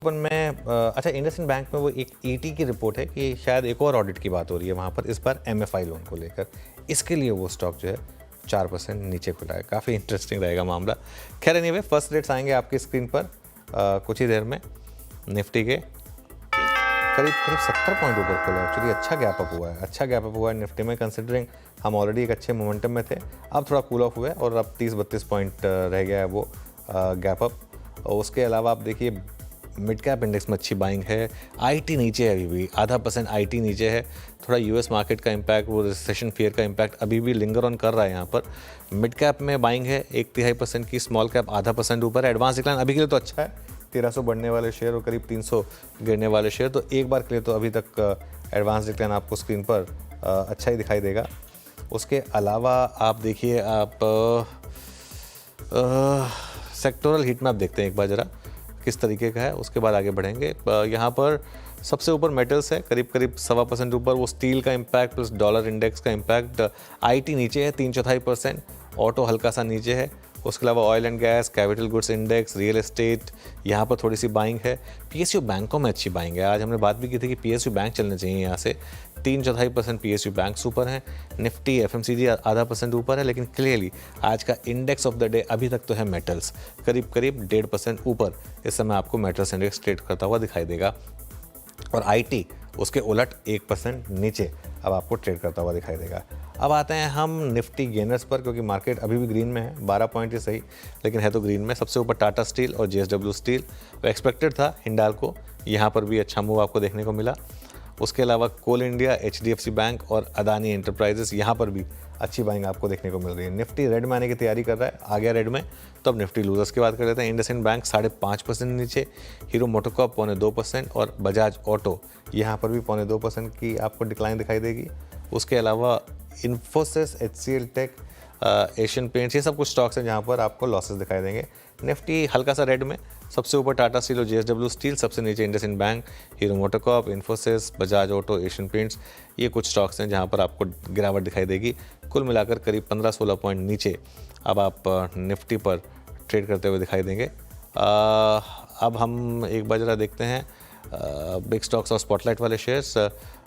अपन में अच्छा इंडसइंड बैंक में वो एक ईटी की रिपोर्ट है कि शायद एक और ऑडिट की बात हो रही है वहाँ पर, इस बार एमएफआई लोन को लेकर। इसके लिए वो स्टॉक जो है 4% नीचे खुला है। काफ़ी इंटरेस्टिंग रहेगा मामला। खैर एनीवे, फर्स्ट रेट्स आएंगे आपकी स्क्रीन पर कुछ ही देर में। निफ्टी के करीब करीब 70 पॉइंट ऊपर खुला है। एक्चुअली अच्छा गैप अप हुआ है, अच्छा गैप अप हुआ है निफ्टी में, कंसिडरिंग हम ऑलरेडी एक अच्छे मोमेंटम में थे। अब थोड़ा कूल ऑफ हुआ है और अब 30-32 पॉइंट रह गया है वो गैप अप। उसके अलावा आप देखिए मिड कैप इंडेक्स में अच्छी बाइंग है। आईटी नीचे है, अभी भी 0.5% आईटी नीचे है। थोड़ा यूएस मार्केट का इम्पैक्ट, वो रिसेशन फियर का इम्पैक्ट अभी भी लिंगर ऑन कर रहा है यहाँ पर। मिड कैप में बाइंग है 1/3% की, स्मॉल कैप 0.5% ऊपर है। एडवांस डिक्लाइन अभी के लिए तो अच्छा है, 1300 बढ़ने वाले शेयर और करीब 300 गिरने वाले शेयर, तो एक बार के लिए तो अभी तक एडवांस डिक्लाइन आपको स्क्रीन पर अच्छा ही दिखाई देगा। उसके अलावा आप देखिए, आप सेक्टोरल हीट मैप देखते हैं एक बार ज़रा किस तरीके का है, उसके बाद आगे बढ़ेंगे। यहाँ पर सबसे ऊपर मेटल्स है करीब करीब 1.25% ऊपर, वो स्टील का इम्पैक्ट प्लस डॉलर इंडेक्स का इम्पैक्ट। आईटी नीचे है 3/4%, ऑटो हल्का सा नीचे है। उसके अलावा oil and gas, capital goods index, real estate, यहाँ पर थोड़ी सी बाइंग है। पीएसयू बैंकों में अच्छी बाइंग है। आज हमने बात भी की थी कि पीएसयू बैंक चलने चाहिए यहाँ से। 3/4% पीएसयू बैंक ऊपर है। निफ्टी एफएमसीजी 0.5% ऊपर है, लेकिन क्लियरली आज का इंडेक्स ऑफ द डे अभी तक तो है मेटल्स, करीब करीब 1.5% ऊपर इस समय आपको मेटल्स इंडेक्स ट्रेड करता हुआ दिखाई देगा। और आईटी उसके उलट 1% नीचे अब आपको ट्रेड करता हुआ दिखाई देगा। अब आते हैं हम निफ्टी गेनर्स पर, क्योंकि मार्केट अभी भी ग्रीन में है, 12 पॉइंट ही सही लेकिन है तो ग्रीन में। सबसे ऊपर टाटा स्टील और जेएसडब्ल्यू स्टील, वो एक्सपेक्टेड था हिंडाल्को, यहाँ पर भी अच्छा मूव आपको देखने को मिला। उसके अलावा कोल इंडिया, एचडीएफसी बैंक और अदानी एंटरप्राइजेस, यहाँ पर भी अच्छी बाइंग आपको देखने को मिल रही है। निफ्टी रेड में आने की तैयारी कर रहा है, आ गया रेड में, तो अब निफ्टी लूजर्स की बात कर लेते हैं। इंडसइंड बैंक 5.5% नीचे, हीरो मोटोकॉर्प 0.25% और बजाज ऑटो यहाँ पर भी 0.2% की आपको डिक्लाइन दिखाई देगी। उसके अलावा इन्फोसिस, एचसीएल टेक, एशियन पेंट्स, ये सब कुछ स्टॉक्स हैं जहाँ पर आपको लॉसेस दिखाई देंगे। निफ्टी हल्का सा रेड में, सबसे ऊपर टाटा स्टील और जेएसडब्ल्यू स्टील, सबसे नीचे IndusInd bank, hero MotoCorp, Infosys, Bajaj auto, Asian Paints, ये कुछ स्टॉक्स हैं जहाँ पर आपको गिरावट दिखाई देगी। कुल मिलाकर करीब 15-16 पॉइंट नीचे अब आप निफ्टी पर ट्रेड करते हुए दिखाई देंगे। अब हम एक बार जरा देखते हैं बिग स्टॉक्स और स्पॉटलाइट वाले शेयर्स।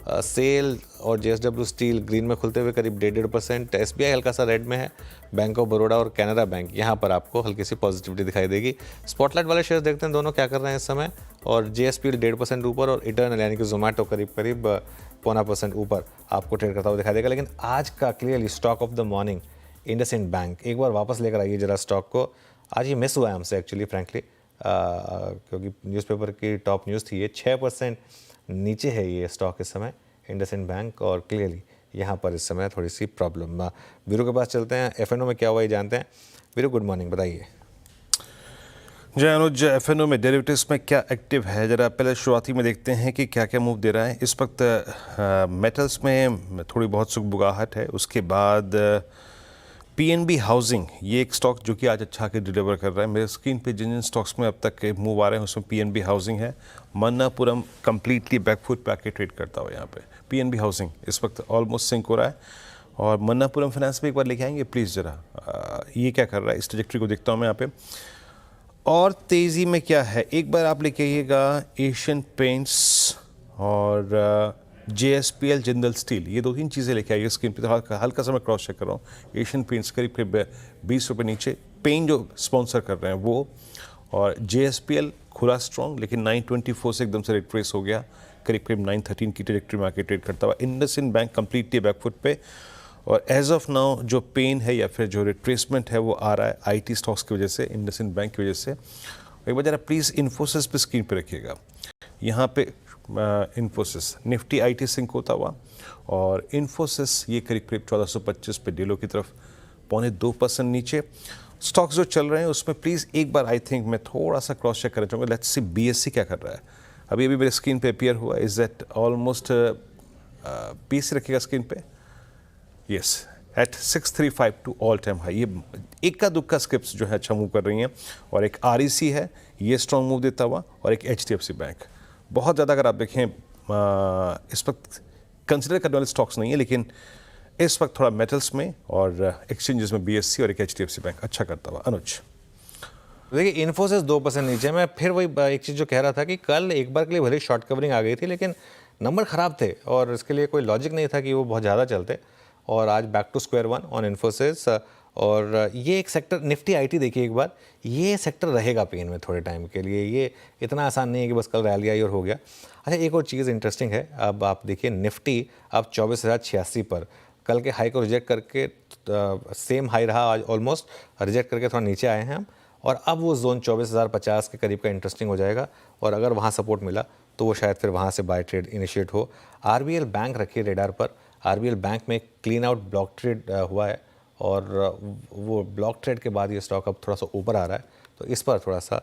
सेल और जेएसडब्ल्यू स्टील ग्रीन में खुलते हुए करीब 1.5%। एसबीआई हल्का सा रेड में है। बैंक ऑफ बड़ौदा और कैनरा बैंक, यहाँ पर आपको हल्की सी पॉजिटिविटी दिखाई देगी। स्पॉटलाइट वाले शेयर्स देखते हैं दोनों क्या कर रहे हैं इस समय। और जेएसपीएल 1.5% ऊपर और इटर्नल यानी कि जोमेटो करीब करीब 0.25% ऊपर आपको ट्रेड करता हुआ दिखाई देगा। लेकिन आज का clearly stock of the morning IndusInd bank, एक बार वापस लेकर आइए जरा स्टॉक को। आज ये मिस हुआ है हमसे एक्चुअली फ्रैंकली, क्योंकि न्यूज़पेपर की टॉप न्यूज़ थी ये। 6% नीचे है ये स्टॉक इस समय इंडसइंड बैंक, और क्लियरली यहाँ पर इस समय थोड़ी सी प्रॉब्लम। वीरू के पास चलते हैं, एफएनओ में क्या हुआ ये जानते हैं। वीरू गुड मॉर्निंग, बताइए। जय अनुज, एफएनओ में डेरिवेटिव्स में क्या एक्टिव है, जरा पहले शुरुआती में देखते हैं कि क्या क्या मूव दे रहा है इस वक्त। मेटल्स में थोड़ी बहुत सुगबुगाहट है। उसके बाद पीएनबी हाउसिंग, ये एक स्टॉक जो कि आज अच्छा के डिलीवर कर रहा है। मेरे स्क्रीन पे जिन जिन स्टॉक्स में अब तक मूव आ रहे हैं उसमें पीएनबी हाउसिंग है। मन्नापुरम कंप्लीटली बैकफुट पे आके ट्रेड करता हुआ यहाँ पे पीएनबी हाउसिंग इस वक्त ऑलमोस्ट सिंक हो रहा है। और मन्नापुरम फाइनेंस में एक बार लेके आएंगे प्लीज़ जरा, ये क्या कर रहा है, इस ट्रजेक्टरी को देखता हूँ मैं यहाँ पे। और तेज़ी में क्या है एक बार आप लेके आइएगा, एशियन पेंट्स और जेएसपीएल, जिंदल स्टील, ये 2-3 चीज़ें लेके आइए स्क्रीन पे। तो हल्का सा मैं क्रॉस चेक कर रहा हूँ। एशियन पेंट्स करीब 20 रुपये नीचे, पेन जो स्पॉन्सर कर रहे हैं वो, और जेएसपीएल खुला स्ट्रॉन्ग लेकिन 924 से एकदम से रिट्रेस हो गया, करीब 913 की ट्रजेक्टरी में आके ट्रेड करता हुआ। इंडसइंड बैंक कंप्लीटली बैकफुट पे, और एज ऑफ नाउ जो पेन है या फिर जो रिट्रेसमेंट है वो आ रहा है आईटी स्टॉक्स की वजह से, इंडसइंड बैंक की वजह से। एक बार जरा प्लीज़ इन्फोसिस पे स्क्रीन पे रखिएगा। यहाँ पे इन्फोसिस निफ्टी आईटी सिंक होता हुआ, और इन्फोसिस ये करीब 1425 पे डीलों की तरफ 0.2% नीचे। स्टॉक्स जो चल रहे हैं उसमें प्लीज़ एक बार आई थिंक मैं थोड़ा सा क्रॉस चेक करना चाहूँगा। लेट्स सी बीएससी क्या कर रहा है। अभी मेरे स्क्रीन पे अपीयर हुआ, इज दैट ऑलमोस्ट बीएससी रखिएगा स्क्रीन पे। Yes, at 6,352 all time high. ये इक्का दुक्का स्क्रिप्ट्स जो है अच्छा मूव कर रही हैं। और एक आरईसी है, ये स्ट्रॉन्ग मूव देता हुआ, और एक एचडीएफसी बैंक। बहुत ज़्यादा अगर आप देखें इस वक्त कंसिडर करने वाले स्टॉक्स नहीं है, लेकिन इस वक्त थोड़ा मेटल्स में और एक्सचेंजेस में बीएससी और एक एचडीएफसी बैंक अच्छा करता हुआ। अनुज देखिए इन्फोसिस 2% नीचे। मैं फिर वही एक चीज़ जो कह रहा था कि कल एक बार के लिए भले शॉर्ट कवरिंग आ गई थी, लेकिन नंबर ख़राब थे और इसके लिए कोई लॉजिक नहीं था कि वो बहुत ज़्यादा चलते। और आज back to square one on Infosys. और ये एक सेक्टर, निफ्टी आईटी देखिए एक बार, ये सेक्टर रहेगा पेन में थोड़े टाइम के लिए। ये इतना आसान नहीं है कि बस कल रैली आई और हो गया। अच्छा, एक और चीज़ इंटरेस्टिंग है, अब आप देखिए निफ्टी अब 24,086 पर, कल के हाई को रिजेक्ट करके सेम हाई रहा आज, ऑलमोस्ट रिजेक्ट करके थोड़ा नीचे आए हैं हम। और अब वो जोन 24,050 के करीब का इंटरेस्टिंग हो जाएगा और अगर वहाँ सपोर्ट मिला तो वो शायद फिर वहाँ से बाय ट्रेड इनिशिएट हो। आरबीएल बैंक रखिए रेडार पर। आरबीएल बैंक में क्लीन आउट ब्लॉक ट्रेड हुआ है और वो ब्लॉक ट्रेड के बाद ये स्टॉक अब थोड़ा सा ऊपर आ रहा है, तो इस पर थोड़ा सा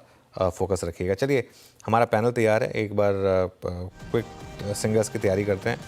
फोकस रखिएगा। चलिए, हमारा पैनल तैयार है, एक बार क्विक सिंगर्स की तैयारी करते हैं।